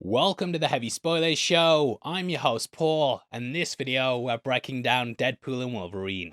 Welcome to the Heavy Spoilers Show. I'm your host Paul, and in this video we're breaking down Deadpool and Wolverine.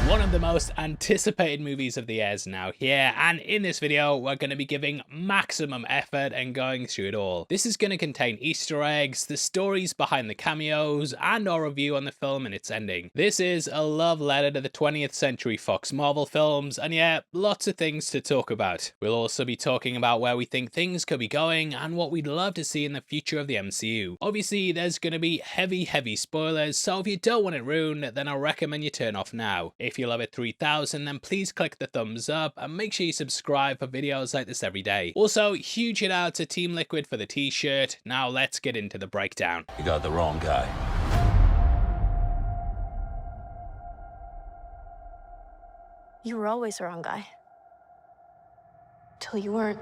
One of the most anticipated movies of the year is now here, and in this video we're going to be giving maximum effort and going through it all. This is going to contain Easter eggs, the stories behind the cameos, and our review on the film and its ending. This is a love letter to the 20th Century Fox Marvel films, and yeah, lots of things to talk about. We'll also be talking about where we think things could be going and what we'd love to see in the future of the MCU. Obviously there's going to be heavy spoilers, so if you don't want it ruined, then I recommend you turn off now. If you love it 3000, then please click the thumbs up and make sure you subscribe for videos like this every day. Also, huge shout out to Team Liquid for the t-shirt. Now let's get into the breakdown. You got the wrong guy. You were always the wrong guy. Till you weren't.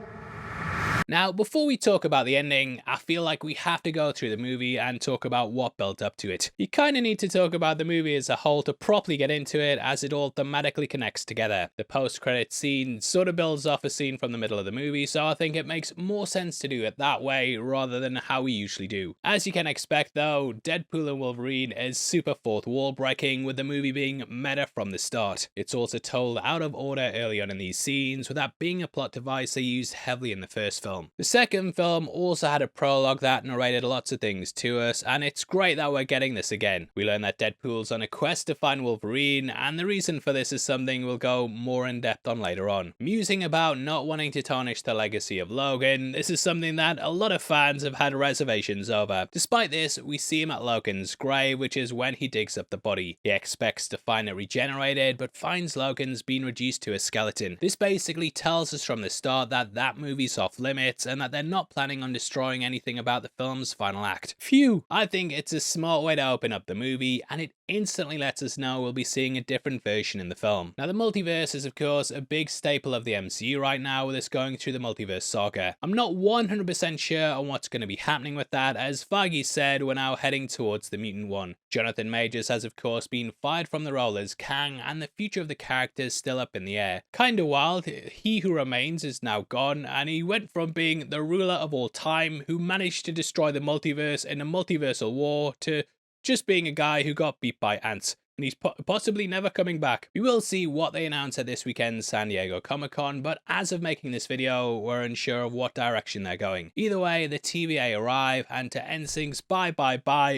Now, before we talk about the ending, I feel like we have to go through the movie and talk about what built up to it. You kind of need to talk about the movie as a whole to properly get into it, as it all thematically connects together. The post-credit scene sort of builds off a scene from the middle of the movie, so I think it makes more sense to do it that way rather than how we usually do. As you can expect though, Deadpool and Wolverine is super fourth wall breaking, with the movie being meta from the start. It's also told out of order early on in these scenes, with that being a plot device they used heavily in the first film. The second film also had a prologue that narrated lots of things to us, and it's great that we're getting this again. We learn that Deadpool's on a quest to find Wolverine, and the reason for this is something we'll go more in depth on later on. Musing about not wanting to tarnish the legacy of Logan, this is something that a lot of fans have had reservations over. Despite this, we see him at Logan's grave, which is when he digs up the body. He expects to find it regenerated, but finds Logan's been reduced to a skeleton. This basically tells us from the start that that movie's off limits, and that they're not planning on destroying anything about the film's final act. Phew! I think it's a smart way to open up the movie, and it instantly lets us know we'll be seeing a different version in the film. Now, the multiverse is of course a big staple of the MCU right now, with us going through the multiverse saga. I'm not 100% sure on what's going to be happening with that, as Feige said we're now heading towards the Mutant One. Jonathan Majors has of course been fired from the role as Kang, and the future of the character is still up in the air. Kinda wild, He Who Remains is now gone, and he went from being the ruler of all time who managed to destroy the multiverse in a multiversal war to just being a guy who got beat by ants, and he's possibly never coming back. We will see what they announce at this weekend's San Diego Comic-Con, but as of making this video, we're unsure of what direction they're going. Either way, the TVA arrive, and to end things bye,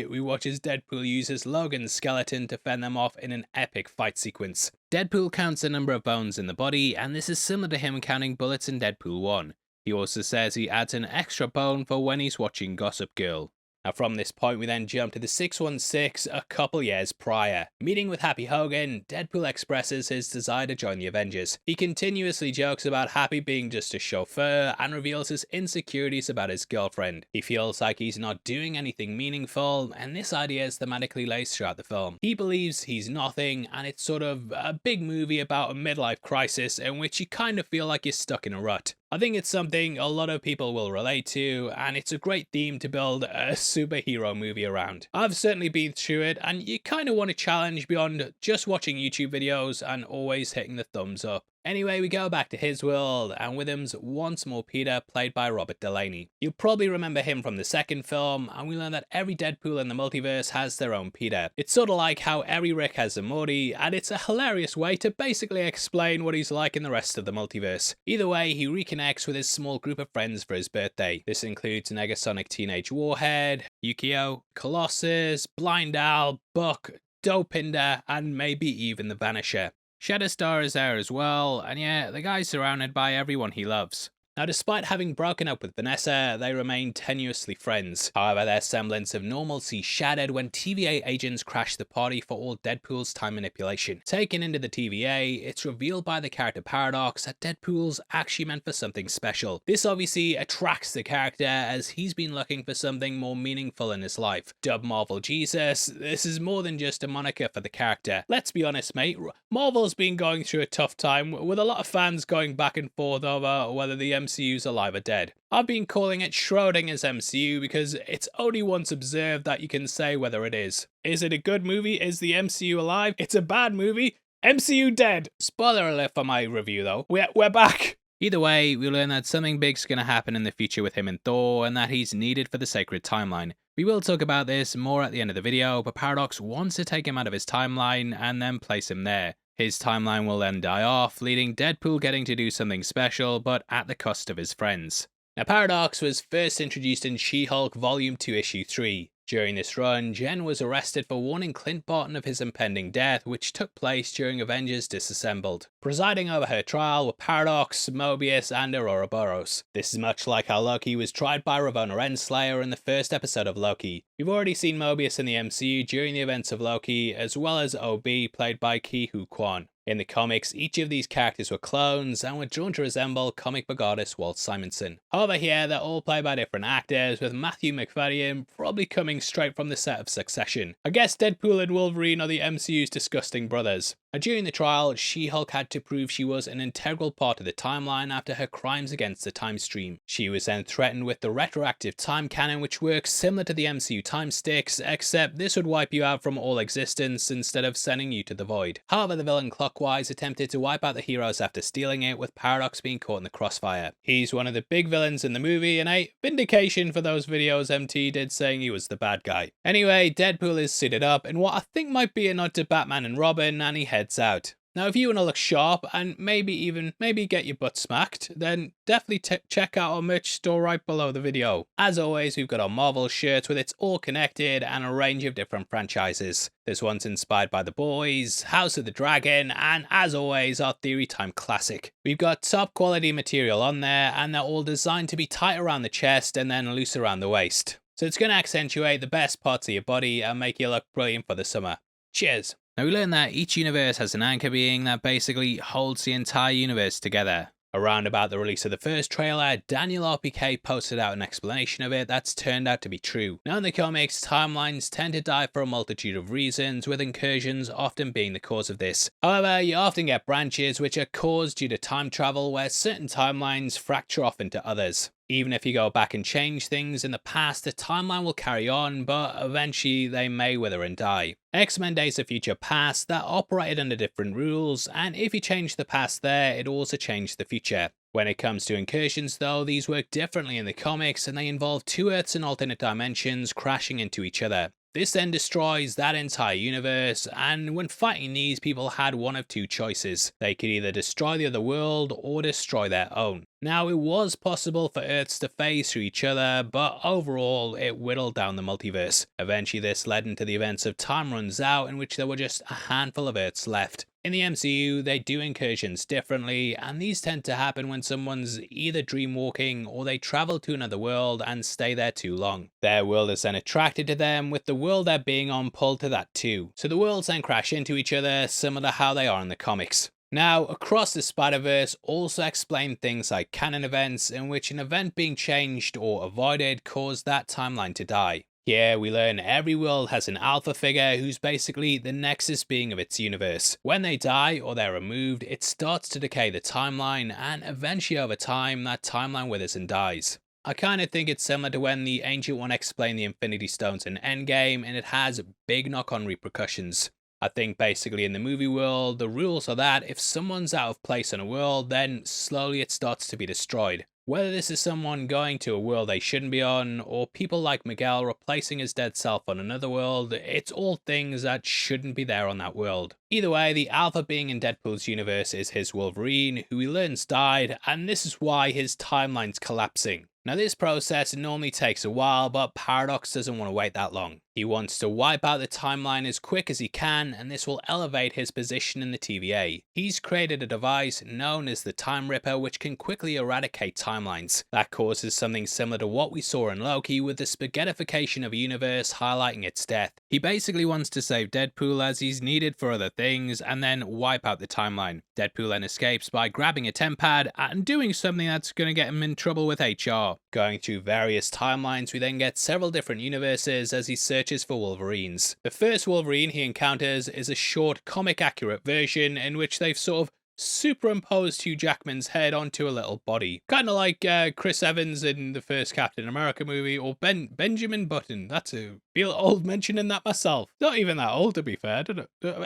we watch as Deadpool uses Logan's skeleton to fend them off in an epic fight sequence. Deadpool counts the number of bones in the body, and this is similar to him counting bullets in Deadpool 1. He also says he adds an extra bone for when he's watching Gossip Girl. Now from this point we then jump to the 616 a couple years prior. Meeting with Happy Hogan, Deadpool expresses his desire to join the Avengers. He continuously jokes about Happy being just a chauffeur and reveals his insecurities about his girlfriend. He feels like he's not doing anything meaningful, and this idea is thematically laced throughout the film. He believes he's nothing, and it's sort of a big movie about a midlife crisis in which you kind of feel like you're stuck in a rut. I think it's something a lot of people will relate to, and it's a great theme to build a superhero movie around. I've certainly been through it, and you kind of want a challenge beyond just watching YouTube videos and always hitting the thumbs up. Anyway, we go back to his world, and with him's once more Peter, played by Robert Delaney. You'll probably remember him from the second film, and we learn that every Deadpool in the multiverse has their own Peter. It's sort of like how every Rick has a Morty, and it's a hilarious way to basically explain what he's like in the rest of the multiverse. Either way, he reconnects with his small group of friends for his birthday. This includes Negasonic Teenage Warhead, Yukio, Colossus, Blind Al, Buck, Dopinder, and maybe even the Vanisher. Shatterstar is there as well, and yeah, the guy's surrounded by everyone he loves. Now, despite having broken up with Vanessa, they remain tenuously friends. However, their semblance of normalcy shattered when TVA agents crash the party for all Deadpool's time manipulation. Taken into the TVA, it's revealed by the character Paradox that Deadpool's actually meant for something special. This obviously attracts the character, as he's been looking for something more meaningful in his life. Dub Marvel Jesus, this is more than just a moniker for the character. Let's be honest, mate, Marvel's been going through a tough time, with a lot of fans going back and forth over whether the MCU's alive or dead. I've been calling it Schrodinger's MCU because it's only once observed that you can say whether it is. Is it a good movie? Is the MCU alive? It's a bad movie? MCU dead! Spoiler alert for my review though. We're back! Either way, we learn that something big's gonna happen in the future with him and Thor, and that he's needed for the sacred timeline. We will talk about this more at the end of the video, but Paradox wants to take him out of his timeline and then place him there. His timeline will then die off, leading Deadpool getting to do something special, but at the cost of his friends. Now, Paradox was first introduced in She-Hulk Volume 2 Issue 3. During this run, Jen was arrested for warning Clint Barton of his impending death, which took place during Avengers Disassembled. Presiding over her trial were Paradox, Mobius, and Aurora Boros. This is much like how Loki was tried by Ravonna Renslayer in the first episode of Loki. We've already seen Mobius in the MCU during the events of Loki, as well as OB, played by Ki-Hu Kwan. In the comics, each of these characters were clones and were drawn to resemble comic book artist Walt Simonson. However, here they're all played by different actors, with Matthew McFadden probably coming straight from the set of Succession. I guess Deadpool and Wolverine are the MCU's disgusting brothers. Now, during the trial, She-Hulk had to prove she was an integral part of the timeline after her crimes against the time stream. She was then threatened with the retroactive time cannon, which works similar to the MCU time sticks, except this would wipe you out from all existence instead of sending you to the void. However, the villain Clockwise attempted to wipe out the heroes after stealing it, with Paradox being caught in the crossfire. He's one of the big villains in the movie, and a vindication for those videos MT did saying he was the bad guy. Anyway, Deadpool is suited up in what I think might be a nod to Batman and Robin, and he heads out. Now, if you want to look sharp and maybe get your butt smacked, then definitely check out our merch store right below the video. As always, we've got our Marvel shirts with It's All Connected and a range of different franchises. This one's inspired by The Boys, House of the Dragon, and as always, our Theory Time classic. We've got top quality material on there, and they're all designed to be tight around the chest and then loose around the waist. So it's going to accentuate the best parts of your body and make you look brilliant for the summer. Cheers! Now, we learn that each universe has an anchor being that basically holds the entire universe together. Around about the release of the first trailer, Daniel RPK posted out an explanation of it that's turned out to be true. Now, in the comics, timelines tend to die for a multitude of reasons, with incursions often being the cause of this. However, you often get branches which are caused due to time travel, where certain timelines fracture off into others. Even if you go back and change things in the past, the timeline will carry on, but eventually they may wither and die. X-Men Days of Future Past that operated under different rules, and if you change the past there, it also changed the future. When it comes to incursions though, these work differently in the comics, and they involve two Earths in alternate dimensions crashing into each other. This then destroys that entire universe, and when fighting these, people had one of two choices. They could either destroy the other world or destroy their own. Now, it was possible for Earths to phase through each other, but overall, it whittled down the multiverse. Eventually, this led into the events of Time Runs Out, in which there were just a handful of Earths left. In the MCU, they do incursions differently, and these tend to happen when someone's either dreamwalking or they travel to another world and stay there too long. Their world is then attracted to them, with the world they're being on pulled to that too. So the worlds then crash into each other, similar to how they are in the comics. Now, Across the Spider-Verse also explained things like canon events, in which an event being changed or avoided caused that timeline to die. Here, we learn every world has an alpha figure who's basically the nexus being of its universe. When they die or they're removed, it starts to decay the timeline, and eventually over time, that timeline withers and dies. I kind of think it's similar to when the Ancient One explained the Infinity Stones in Endgame, and it has big knock-on repercussions. I think basically in the movie world, the rules are that if someone's out of place in a world, then slowly it starts to be destroyed. Whether this is someone going to a world they shouldn't be on, or people like Miguel replacing his dead self on another world, it's all things that shouldn't be there on that world. Either way, the alpha being in Deadpool's universe is his Wolverine, who he learns died, and this is why his timeline's collapsing. Now, this process normally takes a while, but Paradox doesn't want to wait that long. He wants to wipe out the timeline as quick as he can, and this will elevate his position in the TVA. He's created a device known as the Time Ripper, which can quickly eradicate timelines. That causes something similar to what we saw in Loki, with the spaghettification of a universe highlighting its death. He basically wants to save Deadpool as he's needed for other things, and then wipe out the timeline. Deadpool then escapes by grabbing a temp pad and doing something that's going to get him in trouble with HR. Going through various timelines, we then get several different universes as he searches for Wolverines. The first Wolverine he encounters is a short, comic-accurate version in which they've sort of superimposed Hugh Jackman's head onto a little body. Kind of like Chris Evans in the first Captain America movie, or Benjamin Button. That's a feel old mentioning that myself. Not even that old, to be fair.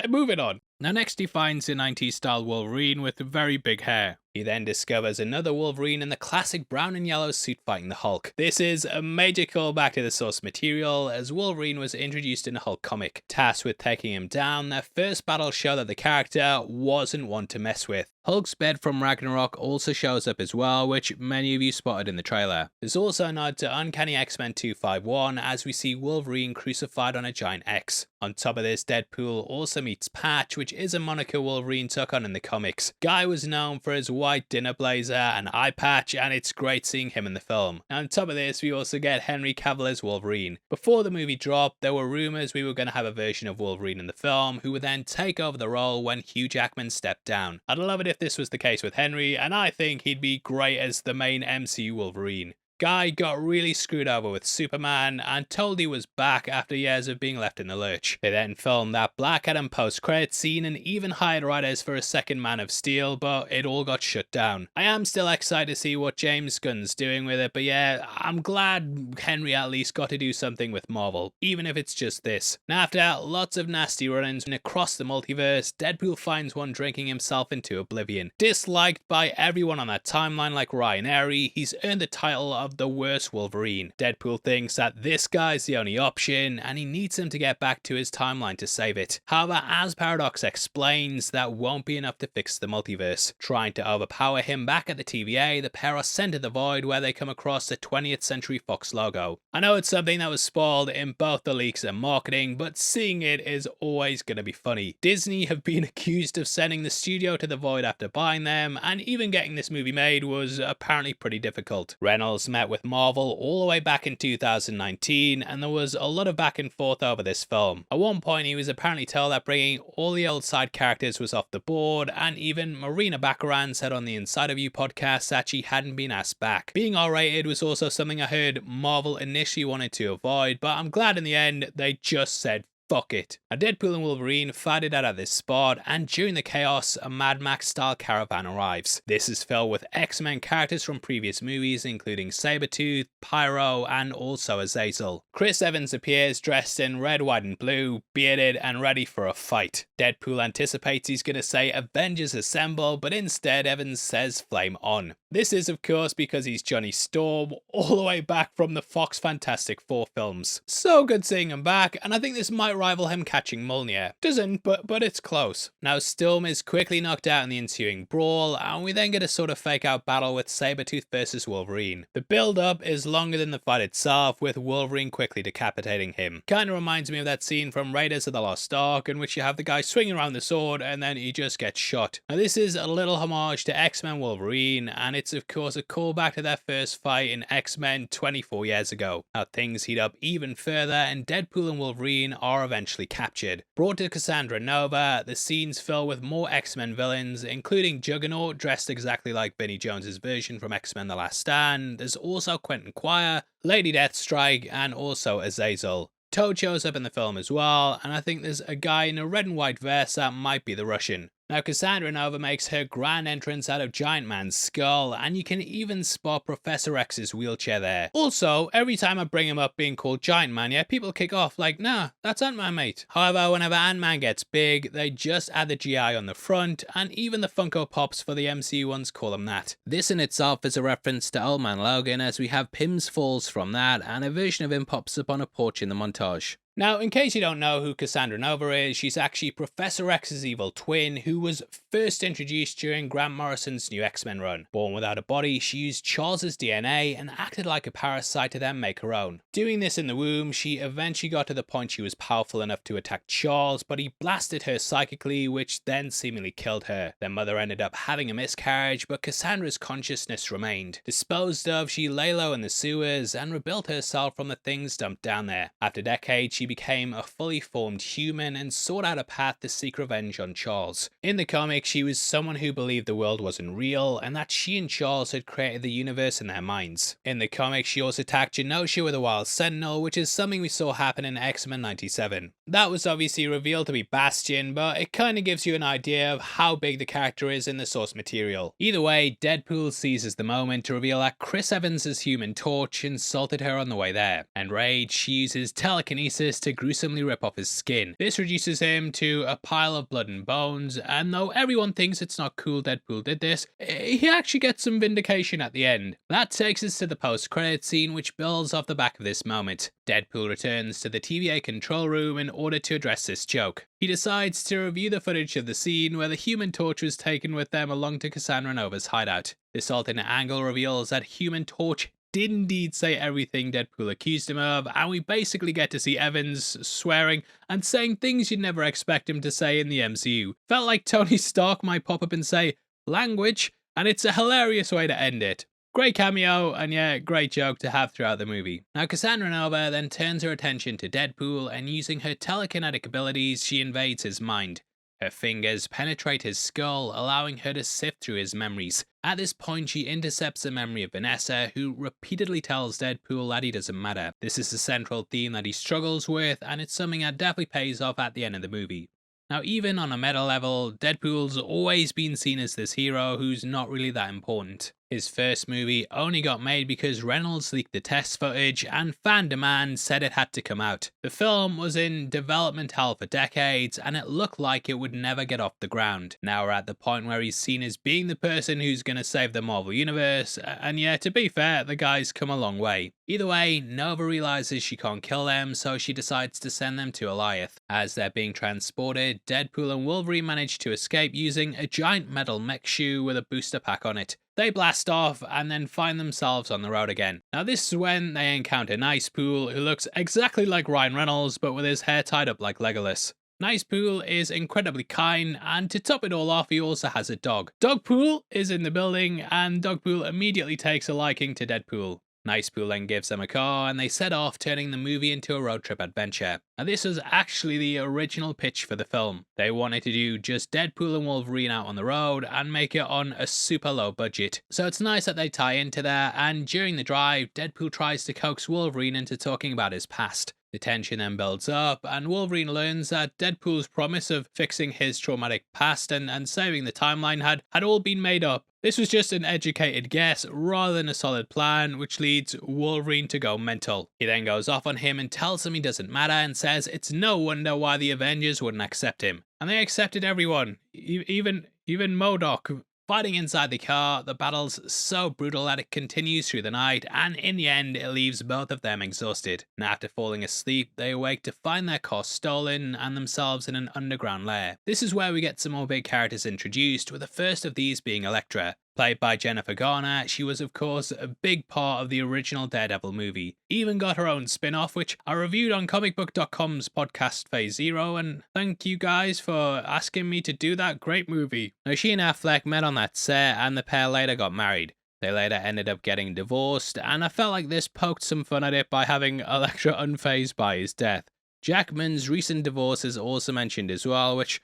Moving on. Now next he finds a 90s style Wolverine with very big hair. He then discovers another Wolverine in the classic brown and yellow suit fighting the Hulk. This is a major callback to the source material, as Wolverine was introduced in the Hulk comic. Tasked with taking him down, their first battle showed that the character wasn't one to mess with. Hulk's bed from Ragnarok also shows up as well, which many of you spotted in the trailer. There's also a nod to Uncanny X-Men 251 as we see Wolverine crucified on a giant X. On top of this, Deadpool also meets Patch, which is a moniker Wolverine took on in the comics. Guy was known for his white dinner blazer and eye patch, and it's great seeing him in the film. And on top of this, we also get Henry Cavill as Wolverine. Before the movie dropped, there were rumours we were going to have a version of Wolverine in the film, who would then take over the role when Hugh Jackman stepped down. I'd love it if this was the case with Henry, and I think he'd be great as the main MCU Wolverine. Guy got really screwed over with Superman and told he was back after years of being left in the lurch. They then filmed that Black Adam post-credit scene and even hired writers for a second Man of Steel, but it all got shut down. I am still excited to see what James Gunn's doing with it, but yeah, I'm glad Henry at least got to do something with Marvel, even if it's just this. Now after lots of nasty run-ins across the multiverse, Deadpool finds one drinking himself into oblivion. Disliked by everyone on that timeline like Ryan Airy, he's earned the title of the worst Wolverine. Deadpool thinks that this guy's the only option and he needs him to get back to his timeline to save it. However, as Paradox explains, that won't be enough to fix the multiverse. Trying to overpower him back at the TVA, the pair are sent to the Void where they come across the 20th Century Fox logo. I know it's something that was spoiled in both the leaks and marketing, but seeing it is always going to be funny. Disney have been accused of sending the studio to the Void after buying them, and even getting this movie made was apparently pretty difficult. Reynolds met with Marvel all the way back in 2019, and there was a lot of back and forth over this film. At one point he was apparently told that bringing all the old side characters was off the board, and even Marina Baccaran said on the Inside of You podcast that she hadn't been asked back. Being R-rated was also something I heard Marvel initially wanted to avoid, but I'm glad in the end they just said fuck it. Now Deadpool and Wolverine fight it out at this spot, and during the chaos, a Mad Max style caravan arrives. This is filled with X-Men characters from previous movies, including Sabretooth, Pyro, and also Azazel. Chris Evans appears dressed in red, white, and blue, bearded, and ready for a fight. Deadpool anticipates he's gonna say Avengers Assemble, but instead Evans says Flame On. This is of course because he's Johnny Storm, all the way back from the Fox Fantastic Four films. So good seeing him back, and I think this might rival him catching Mjolnir. Doesn't, but it's close. Now Storm is quickly knocked out in the ensuing brawl, and we then get a sort of fake out battle with Sabretooth versus Wolverine. The build up is longer than the fight itself, with Wolverine quickly decapitating him. Kinda reminds me of that scene from Raiders of the Lost Ark, in which you have the guy swinging around the sword and then he just gets shot. Now this is a little homage to X-Men Wolverine, and it's of course a callback to their first fight in X-Men 24 years ago. Now things heat up even further, and Deadpool and Wolverine are eventually captured. Brought to Cassandra Nova, the scenes fill with more X-Men villains, including Juggernaut dressed exactly like Vinnie Jones's version from X-Men The Last Stand. There's also Quentin Quire, Lady Deathstrike, and also Azazel. Toad shows up in the film as well, and I think there's a guy in a red and white vest that might be the Russian. Now Cassandra Nova makes her grand entrance out of Giant Man's skull, and you can even spot Professor X's wheelchair there. Also, every time I bring him up being called Giant Man, yeah, people kick off like, nah, that's Ant-Man, mate. However, whenever Ant-Man gets big, they just add the GI on the front, and even the Funko Pops for the MCU ones call him that. This in itself is a reference to Old Man Logan, as we have Pym's Falls from that, and a version of him pops up on a porch in the montage. Now, in case you don't know who Cassandra Nova is, she's actually Professor X's evil twin, who was first introduced during Grant Morrison's new X-Men run. Born without a body, she used Charles's DNA and acted like a parasite to then make her own. Doing this in the womb, she eventually got to the point she was powerful enough to attack Charles, but he blasted her psychically, which then seemingly killed her. Their mother ended up having a miscarriage, but Cassandra's consciousness remained. Disposed of, she lay low in the sewers and rebuilt herself from the things dumped down there. After decades, she became a fully formed human and sought out a path to seek revenge on Charles. In the comic, she was someone who believed the world wasn't real and that she and Charles had created the universe in their minds. In the comic, she also attacked Genosha with a Wild Sentinel, which is something we saw happen in X-Men 97. That was obviously revealed to be Bastion, but it kind of gives you an idea of how big the character is in the source material. Either way, Deadpool seizes the moment to reveal that Chris Evans' Human Torch insulted her on the way there. Enraged, she uses telekinesis to gruesomely rip off his skin. This reduces him to a pile of blood and bones, and though everyone thinks it's not cool Deadpool did this, he actually gets some vindication at the end. That takes us to the post-credits scene, which builds off the back of this moment. Deadpool returns to the TVA control room in order to address this joke. He decides to review the footage of the scene where the Human Torch was taken with them along to Cassandra Nova's hideout. This alternate angle reveals that Human Torch did indeed say everything Deadpool accused him of, and we basically get to see Evans swearing and saying things you'd never expect him to say in the MCU. Felt like Tony Stark might pop up and say, "language," and it's a hilarious way to end it. Great cameo, and yeah, great joke to have throughout the movie. Now, Cassandra Nova then turns her attention to Deadpool, and using her telekinetic abilities, she invades his mind. Her fingers penetrate his skull, allowing her to sift through his memories. At this point, she intercepts the memory of Vanessa, who repeatedly tells Deadpool that he doesn't matter. This is the central theme that he struggles with, and it's something that definitely pays off at the end of the movie. Now, even on a meta level, Deadpool's always been seen as this hero who's not really that important. His first movie only got made because Reynolds leaked the test footage and fan demand said it had to come out. The film was in development hell for decades and it looked like it would never get off the ground. Now we're at the point where he's seen as being the person who's going to save the Marvel Universe, and yeah, to be fair, the guy's come a long way. Either way, Nova realizes she can't kill them, so she decides to send them to Goliath. As they're being transported, Deadpool and Wolverine manage to escape using a giant metal mech shoe with a booster pack on it. They blast off and then find themselves on the road again. Now this is when they encounter Nicepool, who looks exactly like Ryan Reynolds but with his hair tied up like Legolas. Nicepool is incredibly kind, and to top it all off, he also has a dog. Dogpool is in the building, and Dogpool immediately takes a liking to Deadpool. Nicepool then gives them a car and they set off, turning the movie into a road trip adventure. Now this was actually the original pitch for the film. They wanted to do just Deadpool and Wolverine out on the road and make it on a super low budget. So it's nice that they tie into that, and during the drive, Deadpool tries to coax Wolverine into talking about his past. The tension then builds up, and Wolverine learns that Deadpool's promise of fixing his traumatic past and saving the timeline had all been made up. This was just an educated guess rather than a solid plan, which leads Wolverine to go mental. He then goes off on him and tells him he doesn't matter and says it's no wonder why the Avengers wouldn't accept him. And they accepted everyone, even MODOK. Fighting inside the car, the battle's so brutal that it continues through the night, and in the end it leaves both of them exhausted. And after falling asleep, they awake to find their car stolen and themselves in an underground lair. This is where we get some more big characters introduced, with the first of these being Electra. Played by Jennifer Garner, she was of course a big part of the original Daredevil movie. Even got her own spin-off, which I reviewed on comicbook.com's podcast Phase Zero, and thank you guys for asking me to do that great movie. Now she and Affleck met on that set, and the pair later got married. They later ended up getting divorced, and I felt like this poked some fun at it by having Electra unfazed by his death. Jackman's recent divorce is also mentioned as well, which,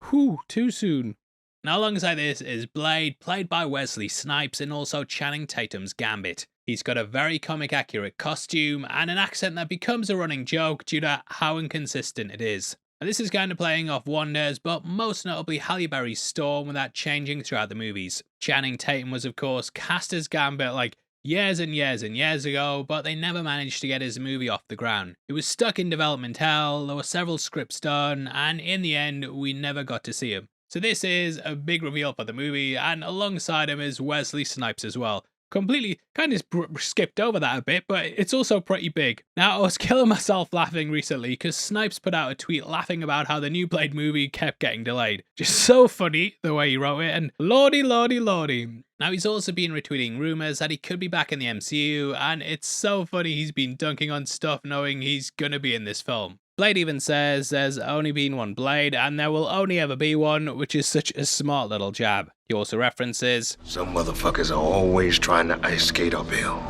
whew, too soon. Now alongside this is Blade, played by Wesley Snipes, and also Channing Tatum's Gambit. He's got a very comic accurate costume and an accent that becomes a running joke due to how inconsistent it is. And this is kind of playing off wonders, but most notably Halle Berry's Storm, with that changing throughout the movies. Channing Tatum was of course cast as Gambit like years and years and years ago, but they never managed to get his movie off the ground. It was stuck in development hell, there were several scripts done, and in the end we never got to see him. So this is a big reveal for the movie, and alongside him is Wesley Snipes as well. Completely kind of skipped over that a bit, but it's also pretty big. Now, I was killing myself laughing recently because Snipes put out a tweet laughing about how the new Blade movie kept getting delayed. Just so funny the way he wrote it, and lordy. Now, he's also been retweeting rumours that he could be back in the MCU, and it's so funny he's been dunking on stuff knowing he's gonna be in this film. Blade even says there's only been one Blade and there will only ever be one, which is such a smart little jab. He also references, "Some motherfuckers are always trying to ice skate uphill."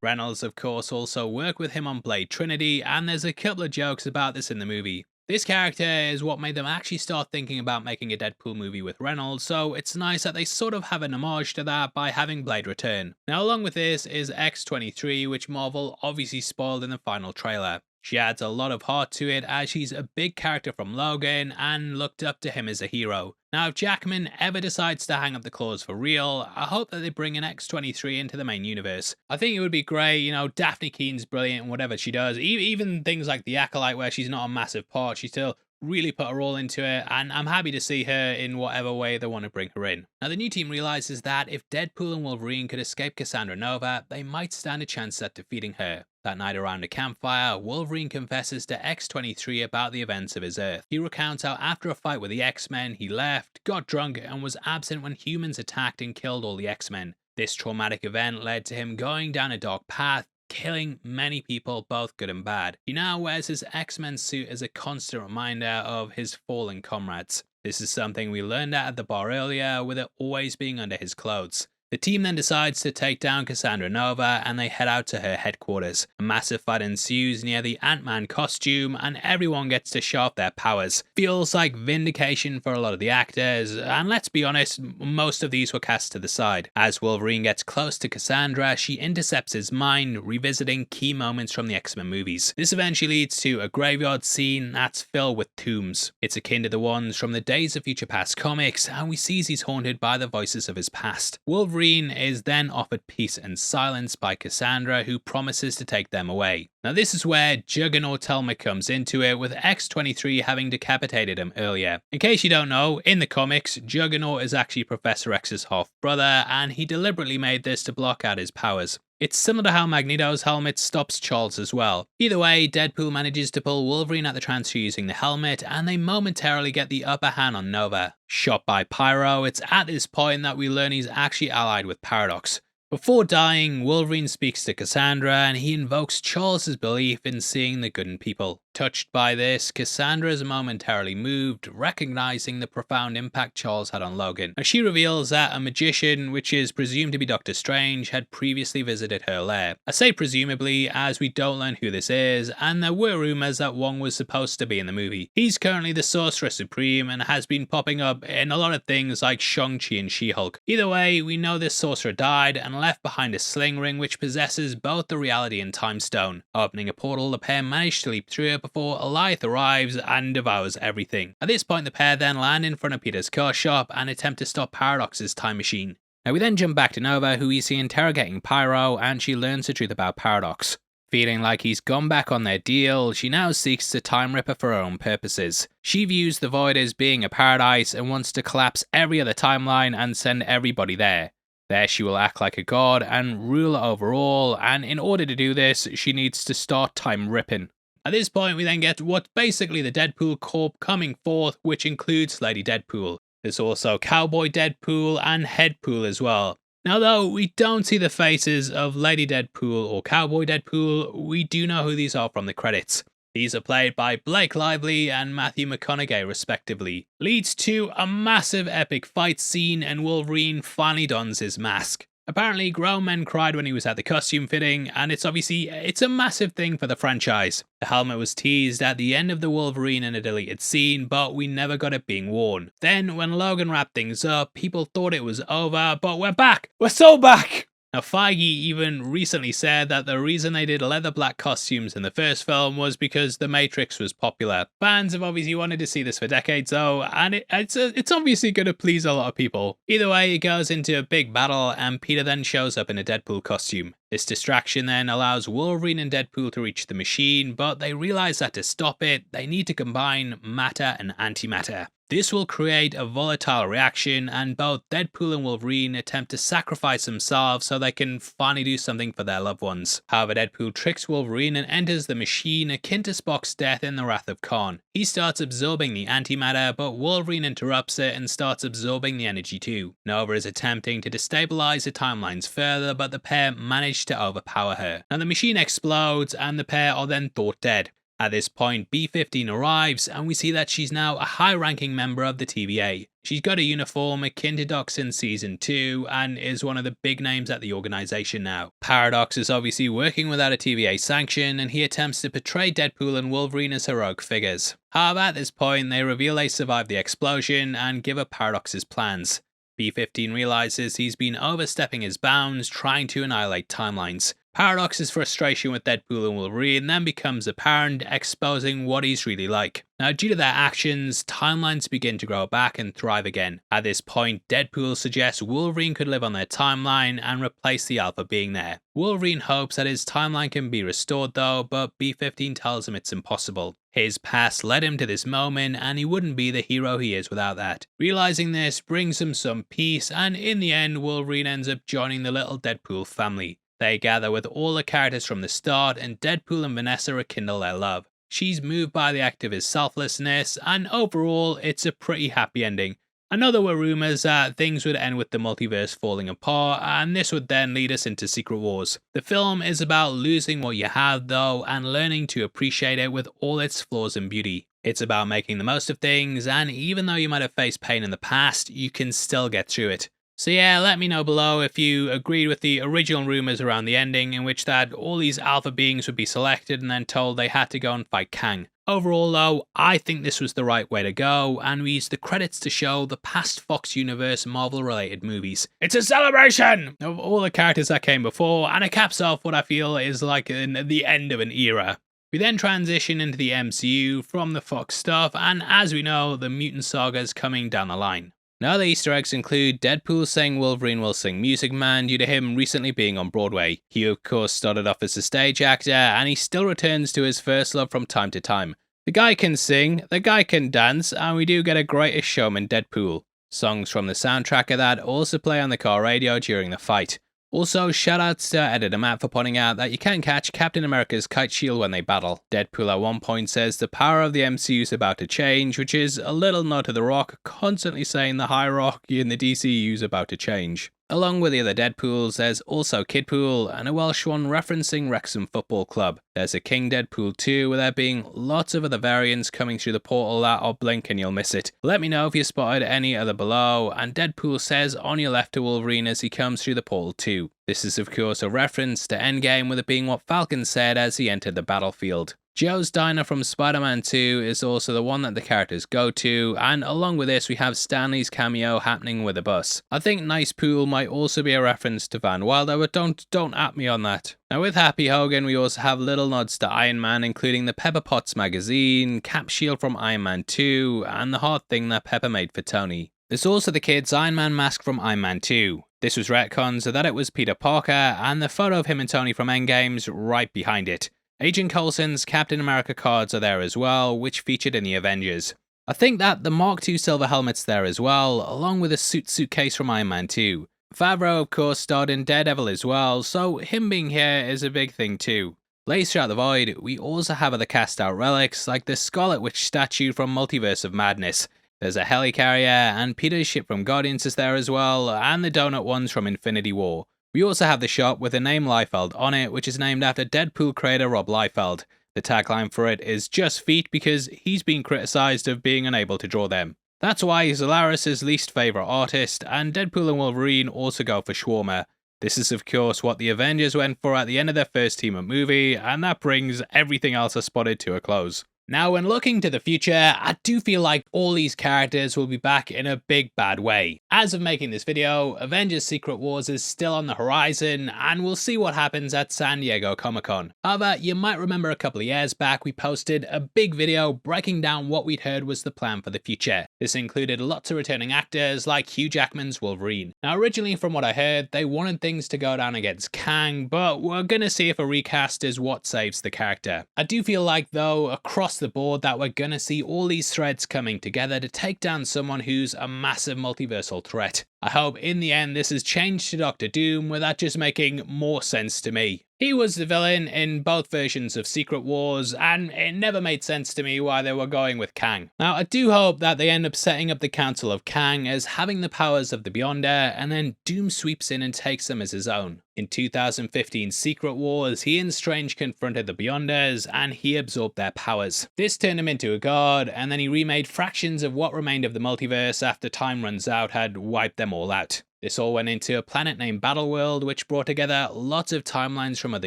Reynolds of course also worked with him on Blade Trinity, and there's a couple of jokes about this in the movie. This character is what made them actually start thinking about making a Deadpool movie with Reynolds, so it's nice that they sort of have an homage to that by having Blade return. Now along with this is X-23, which Marvel obviously spoiled in the final trailer. She adds a lot of heart to it as she's a big character from Logan and looked up to him as a hero. Now, if Jackman ever decides to hang up the claws for real, I hope that they bring an X-23 into the main universe. I think it would be great, you know, Daphne Keene's brilliant in whatever she does. Even things like The Acolyte, where she's not a massive part, she still really put her all into it, and I'm happy to see her in whatever way they want to bring her in. Now, the new team realizes that if Deadpool and Wolverine could escape Cassandra Nova, they might stand a chance at defeating her. That night around a campfire, Wolverine confesses to X-23 about the events of his Earth. He recounts how after a fight with the X-Men, he left, got drunk, and was absent when humans attacked and killed all the X-Men. This traumatic event led to him going down a dark path, killing many people, both good and bad. He now wears his X-Men suit as a constant reminder of his fallen comrades. This is something we learned at the bar earlier, with it always being under his clothes. The team then decides to take down Cassandra Nova and they head out to her headquarters. A massive fight ensues near the Ant-Man costume and everyone gets to show off their powers. Feels like vindication for a lot of the actors, and let's be honest, most of these were cast to the side. As Wolverine gets close to Cassandra, she intercepts his mind, revisiting key moments from the X-Men movies. This eventually leads to a graveyard scene that's filled with tombs. It's akin to the ones from the Days of Future Past comics, and we see he's haunted by the voices of his past. Wolverine is then offered peace and silence by Cassandra, who promises to take them away. Now, this is where Juggernaut helmet comes into it, with X-23 having decapitated him earlier. In case you don't know, in the comics, Juggernaut is actually Professor X's half-brother, and he deliberately made this to block out his powers. It's similar to how Magneto's helmet stops Charles as well. Either way, Deadpool manages to pull Wolverine at the transfer using the helmet, and they momentarily get the upper hand on Nova. Shot by Pyro, it's at this point that we learn he's actually allied with Paradox. Before dying, Wolverine speaks to Cassandra and he invokes Charles' belief in seeing the good in people. Touched by this, Cassandra is momentarily moved, recognizing the profound impact Charles had on Logan. And she reveals that a magician, which is presumed to be Doctor Strange, had previously visited her lair. I say presumably as we don't learn who this is, and there were rumors that Wong was supposed to be in the movie. He's currently the Sorcerer Supreme and has been popping up in a lot of things like Shang-Chi and She-Hulk. Either way, we know this sorcerer died and left behind a sling ring which possesses both the reality and time stone. Opening a portal, the pair manage to leap through it before Alioth arrives and devours everything. At this point, the pair then land in front of Peter's car shop and attempt to stop Paradox's time machine. Now we then jump back to Nova, who we see interrogating Pyro, and she learns the truth about Paradox. Feeling like he's gone back on their deal, she now seeks to time ripper for her own purposes. She views the Void as being a paradise and wants to collapse every other timeline and send everybody there. There she will act like a god and rule over all, and in order to do this, she needs to start time ripping. At this point, we then get what's basically the Deadpool Corp coming forth, which includes Lady Deadpool. There's also Cowboy Deadpool and Headpool as well. Now, though we don't see the faces of Lady Deadpool or Cowboy Deadpool, we do know who these are from the credits. These are played by Blake Lively and Matthew McConaughey respectively. Leads to a massive epic fight scene and Wolverine finally dons his mask. Apparently, grown men cried when he was at the costume fitting, and it's a massive thing for the franchise. The helmet was teased at the end of the Wolverine in a deleted scene, but we never got it being worn. Then, when Logan wrapped things up, people thought it was over, but we're back! We're so back! Now, Feige even recently said that the reason they did leather black costumes in the first film was because The Matrix was popular. Fans have obviously wanted to see this for decades though, and it's obviously going to please a lot of people. Either way, it goes into a big battle and Peter then shows up in a Deadpool costume. This distraction then allows Wolverine and Deadpool to reach the machine, but they realize that to stop it, they need to combine matter and antimatter. This will create a volatile reaction, and both Deadpool and Wolverine attempt to sacrifice themselves so they can finally do something for their loved ones. However, Deadpool tricks Wolverine and enters the machine akin to Spock's death in the Wrath of Khan. He starts absorbing the antimatter, but Wolverine interrupts it and starts absorbing the energy too. Nova is attempting to destabilize the timelines further, but the pair manage to overpower her. Now the machine explodes and the pair are then thought dead. At this point, B-15 arrives, and we see that she's now a high-ranking member of the TVA. She's got a uniform akin to Doc's in Season 2, and is one of the big names at the organisation now. Paradox is obviously working without a TVA sanction, and he attempts to portray Deadpool and Wolverine as heroic figures. However, at this point, they reveal they survived the explosion, and give up Paradox's plans. B-15 realizes he's been overstepping his bounds, trying to annihilate timelines. Paradox's frustration with Deadpool and Wolverine then becomes apparent, exposing what he's really like. Now, due to their actions, timelines begin to grow back and thrive again. At this point, Deadpool suggests Wolverine could live on their timeline and replace the Alpha being there. Wolverine hopes that his timeline can be restored though, but B-15 tells him it's impossible. His past led him to this moment and he wouldn't be the hero he is without that. Realizing this brings him some peace, and in the end, Wolverine ends up joining the little Deadpool family. They gather with all the characters from the start, and Deadpool and Vanessa rekindle their love. She's moved by the act of his selflessness, and overall, it's a pretty happy ending. I know there were rumours that things would end with the multiverse falling apart, and this would then lead us into Secret Wars. The film is about losing what you have though, and learning to appreciate it with all its flaws and beauty. It's about making the most of things, and even though you might have faced pain in the past, you can still get through it. So yeah, let me know below if you agreed with the original rumours around the ending, in which that all these alpha beings would be selected and then told they had to go and fight Kang. Overall though, I think this was the right way to go, and we used the credits to show the past Fox Universe Marvel related movies. It's a celebration of all the characters that came before, and it caps off what I feel is like the end of an era. We then transition into the MCU from the Fox stuff, and as we know, the mutant saga is coming down the line. Now the Easter eggs include Deadpool saying Wolverine will sing Music Man due to him recently being on Broadway. He of course started off as a stage actor, and he still returns to his first love from time to time. The guy can sing, the guy can dance, and we do get a Greatest Showman Deadpool. Songs from the soundtrack of that also play on the car radio during the fight. Also, shoutouts to editor Matt for pointing out that you can catch Captain America's kite shield when they battle. Deadpool at one point says the power of the MCU is about to change, which is a little nod to The Rock constantly saying the hierarchy in the DCU is about to change. Along with the other Deadpools, there's also Kidpool, and a Welsh one referencing Wrexham Football Club. There's a King Deadpool 2, with there being lots of other variants coming through the portal that I'll blink and you'll miss it. Let me know if you spotted any other below, and Deadpool says on your left to Wolverine as he comes through the portal too. This is of course a reference to Endgame, with it being what Falcon said as he entered the battlefield. Joe's Diner from Spider-Man 2 is also the one that the characters go to, and along with this we have Stanley's cameo happening with a bus. I think Nice Pool might also be a reference to Van Wilder, but don't at me on that. Now with Happy Hogan we also have little nods to Iron Man, including the Pepper Potts magazine, Cap shield from Iron Man 2, and the hard thing that Pepper made for Tony. There's also the kid's Iron Man mask from Iron Man 2. This was retconned so that it was Peter Parker, and the photo of him and Tony from Endgame's right behind it. Agent Coulson's Captain America cards are there as well, which featured in the Avengers. I think that the Mark II silver helmet's there as well, along with a suitcase from Iron Man 2. Favreau of course starred in Daredevil as well, so him being here is a big thing too. Later throughout the void, we also have other cast out relics like the Scarlet Witch statue from Multiverse of Madness. There's a helicarrier, and Peter's ship from Guardians is there as well, and the donut ones from Infinity War. We also have the shop with the name Liefeld on it, which is named after Deadpool creator Rob Liefeld. The tagline for it is just feet because he's been criticised of being unable to draw them. That's why he's Alaris's least favourite artist, and Deadpool and Wolverine also go for shawarma. This is of course what the Avengers went for at the end of their first team-up movie, and that brings everything else I spotted to a close. Now, when looking to the future, I do feel like all these characters will be back in a big bad way. As of making this video, Avengers Secret Wars is still on the horizon, and we'll see what happens at San Diego Comic-Con. However, you might remember a couple of years back we posted a big video breaking down what we'd heard was the plan for the future. This included lots of returning actors like Hugh Jackman's Wolverine. Now originally from what I heard, they wanted things to go down against Kang, but we're gonna see if a recast is what saves the character. I do feel like though, across the board, that we're gonna see all these threads coming together to take down someone who's a massive multiversal threat. I hope in the end this has changed to Doctor Doom, with that just making more sense to me. He was the villain in both versions of Secret Wars, and it never made sense to me why they were going with Kang. Now, I do hope that they end up setting up the Council of Kang as having the powers of the Beyonder, and then Doom sweeps in and takes them as his own. In 2015 Secret Wars, he and Strange confronted the Beyonders, and he absorbed their powers. This turned him into a god, and then he remade fractions of what remained of the multiverse after time runs out had wiped them all out. This all went into a planet named Battleworld, which brought together lots of timelines from other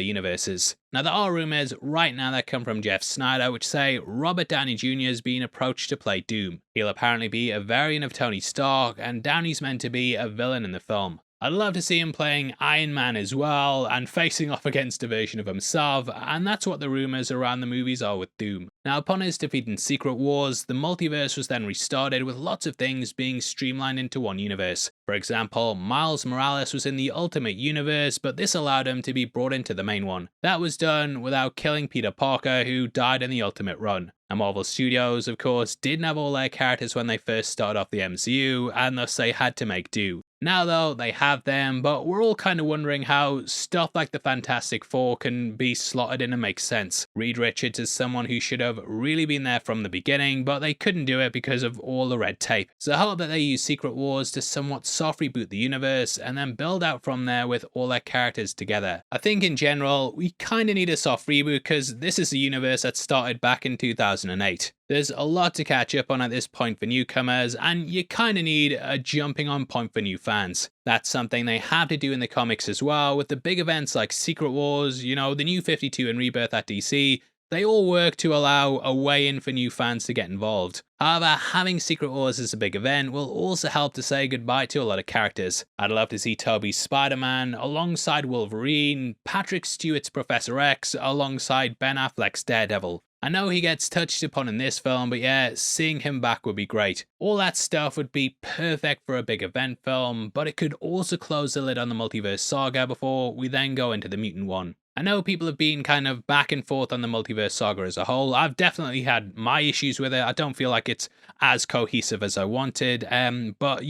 universes. Now there are rumours right now that come from Jeff Snyder which say Robert Downey Jr. is being approached to play Doom. He'll apparently be a variant of Tony Stark, and Downey's meant to be a villain in the film. I'd love to see him playing Iron Man as well, and facing off against a version of himself, and that's what the rumours around the movies are with Doom. Now, upon his defeat in Secret Wars, the multiverse was then restarted with lots of things being streamlined into one universe. For example, Miles Morales was in the Ultimate Universe, but this allowed him to be brought into the main one. That was done without killing Peter Parker, who died in the Ultimate run. Now, Marvel Studios, of course, didn't have all their characters when they first started off the MCU, and thus they had to make do. Now though, they have them, but we're all kind of wondering how stuff like the Fantastic Four can be slotted in and make sense. Reed Richards is someone who should have really been there from the beginning, but they couldn't do it because of all the red tape. So I hope that they use Secret Wars to somewhat soft reboot the universe, and then build out from there with all their characters together. I think in general, we kind of need a soft reboot because this is a universe that started back in 2008. There's a lot to catch up on at this point for newcomers, and you kind of need a jumping on point for new fans. That's something they have to do in the comics as well, with the big events like Secret Wars, the New 52 and Rebirth at DC. They all work to allow a way in for new fans to get involved. However, having Secret Wars as a big event will also help to say goodbye to a lot of characters. I'd love to see Tobey's Spider-Man alongside Wolverine, Patrick Stewart's Professor X alongside Ben Affleck's Daredevil. I know he gets touched upon in this film, but yeah, seeing him back would be great. All that stuff would be perfect for a big event film, but it could also close the lid on the multiverse saga before we then go into the mutant one. I know people have been kind of back and forth on the multiverse saga as a whole. I've definitely had my issues with it. I don't feel like it's as cohesive as I wanted, but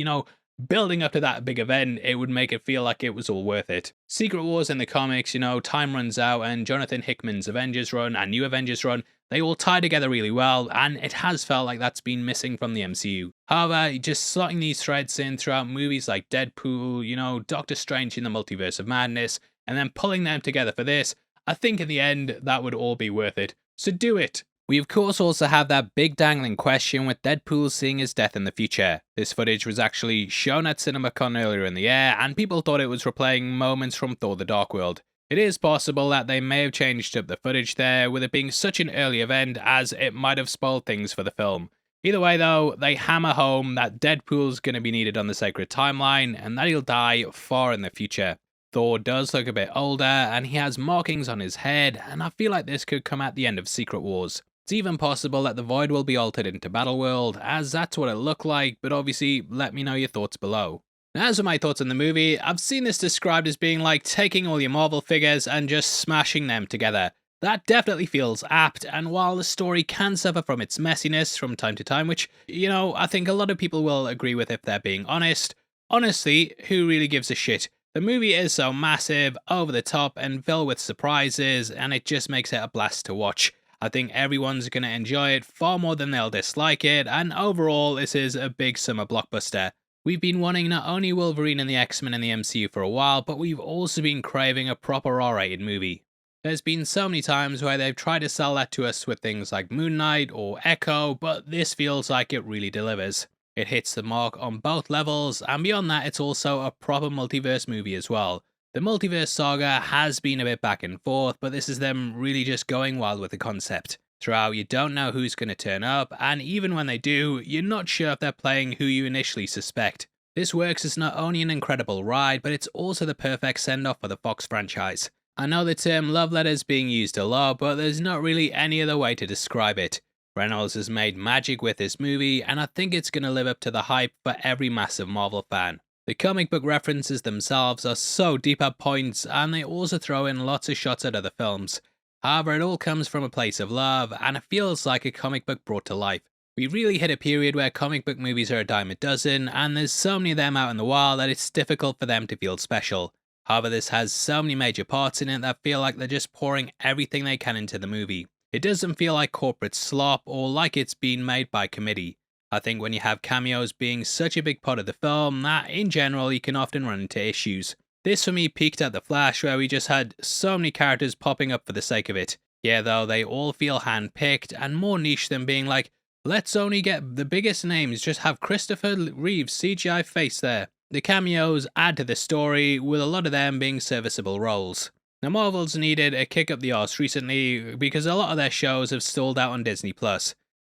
building up to that big event, it would make it feel like it was all worth it. Secret Wars in the comics, time runs out, and Jonathan Hickman's Avengers run and New Avengers run, they all tie together really well, and it has felt like that's been missing from the MCU. However, just slotting these threads in throughout movies like Deadpool, Doctor Strange in the Multiverse of Madness, and then pulling them together for this, I think in the end, that would all be worth it. So do it! We of course also have that big dangling question with Deadpool seeing his death in the future. This footage was actually shown at CinemaCon earlier in the year, and people thought it was replaying moments from Thor the Dark World. It is possible that they may have changed up the footage there, with it being such an early event as it might have spoiled things for the film. Either way though, they hammer home that Deadpool's going to be needed on the sacred timeline, and that he'll die far in the future. Thor does look a bit older, and he has markings on his head, and I feel like this could come at the end of Secret Wars. It's even possible that the Void will be altered into Battleworld, as that's what it looked like, but obviously let me know your thoughts below. Now, as for my thoughts on the movie, I've seen this described as being like taking all your Marvel figures and just smashing them together. That definitely feels apt, and while the story can suffer from its messiness from time to time, which, I think a lot of people will agree with if they're being honest, honestly, who really gives a shit? The movie is so massive, over the top, and filled with surprises, and it just makes it a blast to watch. I think everyone's going to enjoy it far more than they'll dislike it, and overall, this is a big summer blockbuster. We've been wanting not only Wolverine and the X-Men in the MCU for a while, but we've also been craving a proper R-rated movie. There's been so many times where they've tried to sell that to us with things like Moon Knight or Echo, but this feels like it really delivers. It hits the mark on both levels, and beyond that, it's also a proper multiverse movie as well. The multiverse saga has been a bit back and forth, but this is them really just going wild with the concept. Throughout, you don't know who's going to turn up, and even when they do, you're not sure if they're playing who you initially suspect. This works as not only an incredible ride, but it's also the perfect send-off for the Fox franchise. I know the term love letter is being used a lot, but there's not really any other way to describe it. Reynolds has made magic with this movie, and I think it's going to live up to the hype for every massive Marvel fan. The comic book references themselves are so deep at points, and they also throw in lots of shots at other films. However, it all comes from a place of love, and it feels like a comic book brought to life. We really hit a period where comic book movies are a dime a dozen, and there's so many of them out in the wild that it's difficult for them to feel special. However, this has so many major parts in it that feel like they're just pouring everything they can into the movie. It doesn't feel like corporate slop or like it's been made by committee. I think when you have cameos being such a big part of the film, that in general you can often run into issues. This for me peaked at The Flash, where we just had so many characters popping up for the sake of it. Yeah, though, they all feel hand-picked and more niche than being like, let's only get the biggest names, just have Christopher Reeve's CGI face there. The cameos add to the story, with a lot of them being serviceable roles. Now, Marvel's needed a kick up the arse recently because a lot of their shows have stalled out on Disney+.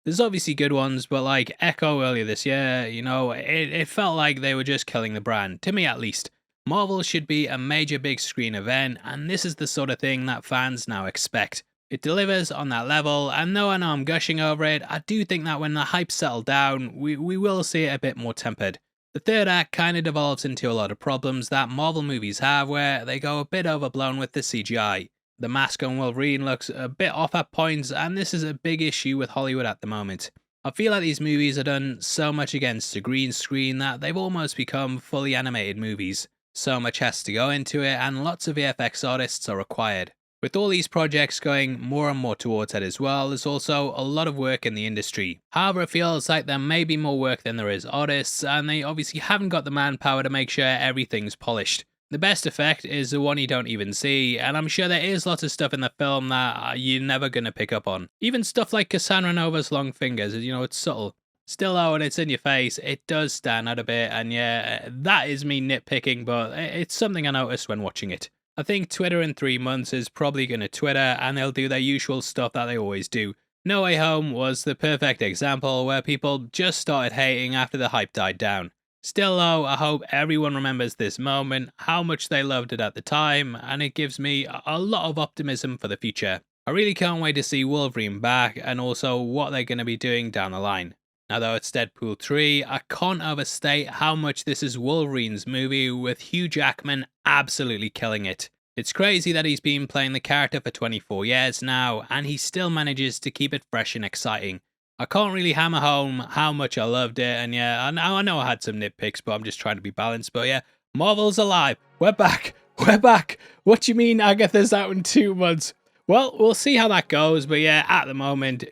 There's obviously good ones, but like Echo earlier this year, it felt like they were just killing the brand, to me at least. Marvel should be a major big screen event, and this is the sort of thing that fans now expect. It delivers on that level, and though I know I'm gushing over it, I do think that when the hype settled down, we will see it a bit more tempered. The third act kind of devolves into a lot of problems that Marvel movies have where they go a bit overblown with the CGI. The mask on Wolverine looks a bit off at points, and this is a big issue with Hollywood at the moment. I feel like these movies are done so much against the green screen that they've almost become fully animated movies. So much has to go into it, and lots of VFX artists are required. With all these projects going more and more towards that as well, there's also a lot of work in the industry. However, it feels like there may be more work than there is artists, and they obviously haven't got the manpower to make sure everything's polished. The best effect is the one you don't even see, and I'm sure there is lots of stuff in the film that you're never going to pick up on. Even stuff like Cassandra Nova's long fingers, it's subtle. Still though, when it's in your face, it does stand out a bit, and yeah, that is me nitpicking, but it's something I noticed when watching it. I think Twitter in 3 months is probably going to Twitter, and they'll do their usual stuff that they always do. No Way Home was the perfect example where people just started hating after the hype died down. Still though, I hope everyone remembers this moment, how much they loved it at the time, and it gives me a lot of optimism for the future. I really can't wait to see Wolverine back, and also what they're going to be doing down the line. Now though it's Deadpool 3, I can't overstate how much this is Wolverine's movie, with Hugh Jackman absolutely killing it. It's crazy that he's been playing the character for 24 years now, and he still manages to keep it fresh and exciting. I can't really hammer home how much I loved it, and yeah, I know I had some nitpicks, but I'm just trying to be balanced. But yeah, Marvel's alive. We're back. We're back. What do you mean Agatha's out in 2 months? Well, we'll see how that goes, but yeah, at the moment,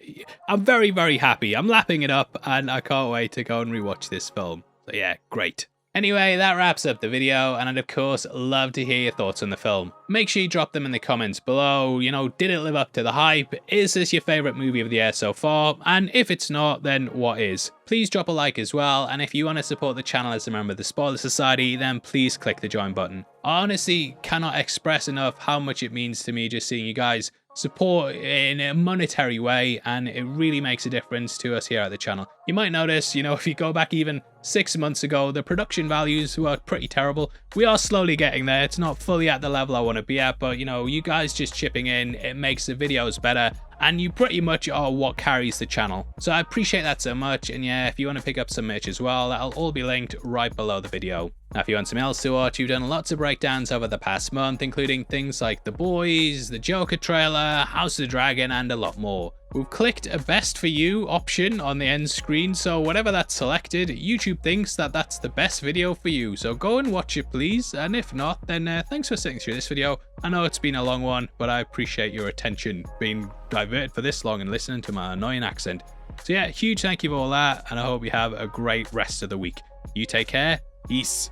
I'm very, very happy. I'm lapping it up, and I can't wait to go and rewatch this film. So yeah, great. Anyway, that wraps up the video, and I'd of course love to hear your thoughts on the film. Make sure you drop them in the comments below. Did it live up to the hype? Is this your favourite movie of the year so far? And if it's not, then what is? Please drop a like as well, and if you want to support the channel as a member of the Spoiler Society, then please click the join button. I honestly cannot express enough how much it means to me just seeing you guys support in a monetary way, and it really makes a difference to us here at the channel. You might notice, if you go back even 6 months ago, the production values were pretty terrible. We are slowly getting there. It's not fully at the level I want to be at, but you guys just chipping in, it makes the videos better, and you pretty much are what carries the channel. So I appreciate that so much, and yeah, if you want to pick up some merch as well, that'll all be linked right below the video. Now if you want something else to watch, we've done lots of breakdowns over the past month, including things like The Boys, the Joker trailer, House of the Dragon, and a lot more. We've clicked a best for you option on the end screen, so whatever that's selected, YouTube thinks that that's the best video for you, so go and watch it please, and if not, then thanks for sitting through this video. I know it's been a long one, but I appreciate your attention being diverted for this long and listening to my annoying accent. So yeah, huge thank you for all that, and I hope you have a great rest of the week. You take care, peace.